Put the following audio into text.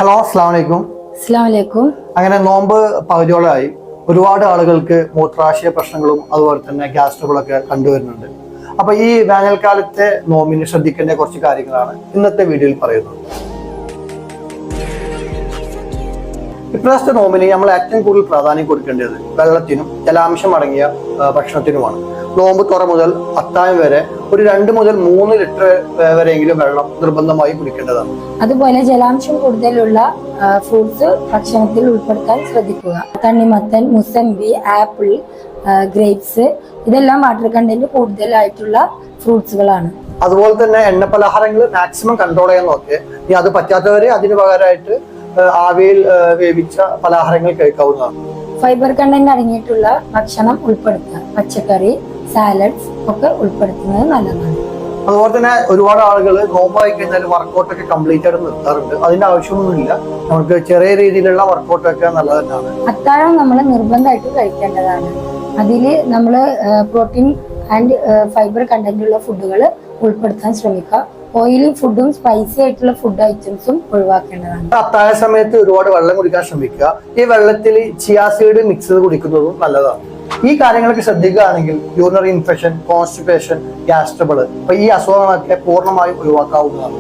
Hello, അസ്സലാമു അലൈക്കും. അസ്സലാമലൈക്കും. അങ്ങനെ നോമ്പ് പകുതിയോളമായി ഒരുപാട് ആളുകൾക്ക് മൂത്രാശയ പ്രശ്നങ്ങളും അതുപോലെ തന്നെ ഗ്യാസ് ട്രബിളൊക്കെ കണ്ടുവരുന്നുണ്ട്. അപ്പൊ ഈ വേനൽക്കാലത്തെ നോമ്പിന് ശ്രദ്ധിക്കേണ്ട കുറച്ച് കാര്യങ്ങളാണ് ഇന്നത്തെ വീഡിയോയിൽ പറയുന്നത്. ഇപ്രാവശ്യത്തെ നോമ്പിന് നമ്മൾ ഏറ്റവും കൂടുതൽ പ്രാധാന്യം കൊടുക്കേണ്ടത് വെള്ളത്തിനും ജലാംശം അടങ്ങിയ ഭക്ഷണത്തിനുമാണ്. നോമ്പ് തുറ മുതൽ അത്താഴം വരെ ഒരു 2 മുതൽ 3 ലിറ്റർ വരെയെങ്കിലും വെള്ളം നിർബന്ധമായി കുടിക്കേണ്ടതാണ്. അതുപോലെ ജലാംശം കൂടുതലുള്ള ഫ്രൂട്ട്സ് ഭക്ഷണത്തിൽ ഉൾപ്പെടുത്താൻ ശ്രദ്ധിക്കുക. തണ്ണിമത്തൻ, മുസമ്പി, ആപ്പിൾ, ഗ്രേപ്സ് ഇതെല്ലാം വാട്ടർ കണ്ടന്റ് കൂടുതലായിട്ടുള്ള ഫ്രൂട്ട്സുകളാണ്. അതുപോലെ തന്നെ എണ്ണ പലഹാരങ്ങൾ മാക്സിമം കൺട്രോൾ ചെയ്യാൻ നോക്കുക. ഇനി അത് പറ്റാത്തവരെ അതിന് പകരമായിട്ട് ആവിയിൽ വേവിച്ച പലഹാരങ്ങൾ കഴിക്കാവുന്നതാണ്. ഫൈബർ കണ്ടന്റ് അടങ്ങിയിട്ടുള്ള ഭക്ഷണം ഉൾപ്പെടുത്തുക. പച്ചക്കറി, സാലഡ്സ് ഒക്കെ ഉൾപ്പെടുത്തുന്നത് നല്ലതാണ്. അതുപോലെ തന്നെ ഒരുപാട് ആളുകൾ നോമ്പായി കഴിഞ്ഞാൽ വർക്കൗട്ട് ഒക്കെ കംപ്ലീറ്റ് ആയിട്ട് നിർത്താറുണ്ട്. അതിന്റെ ആവശ്യമൊന്നുമില്ല. നമുക്ക് ചെറിയ രീതിയിലുള്ള വർക്കൗട്ട് ഒക്കെ നല്ലത് തന്നെയാണ്. അത്താഴം നമ്മൾ നിർബന്ധമായിട്ട് കഴിക്കേണ്ടതാണ്. അതിൽ നമ്മൾ പ്രോട്ടീൻ ആൻഡ് ഫൈബർ കണ്ടന്റ് ഉള്ള ഫുഡുകൾ ഉൾപ്പെടുത്താൻ ശ്രമിക്കുക. ഓയിലി ഫുഡും സ്പൈസി ആയിട്ടുള്ള ഫുഡ് ഐറ്റംസും ഒഴിവാക്കേണ്ടതാണ്. അത്താഴ സമയത്ത് ഒരുപാട് വെള്ളം കുടിക്കാൻ ശ്രമിക്കുക. ഈ വെള്ളത്തിൽ ചിയാ സീഡ് മിക്സ് ചെയ്ത് കുടിക്കുന്നതും നല്ലതാണ്. ഈ കാര്യങ്ങളൊക്കെ ശ്രദ്ധിക്കുകയാണെങ്കിൽ urinary infection, constipation, gas trouble ഈ അസുഖങ്ങളൊക്കെ പൂർണ്ണമായും ഒഴിവാക്കാവുന്നതാണ്.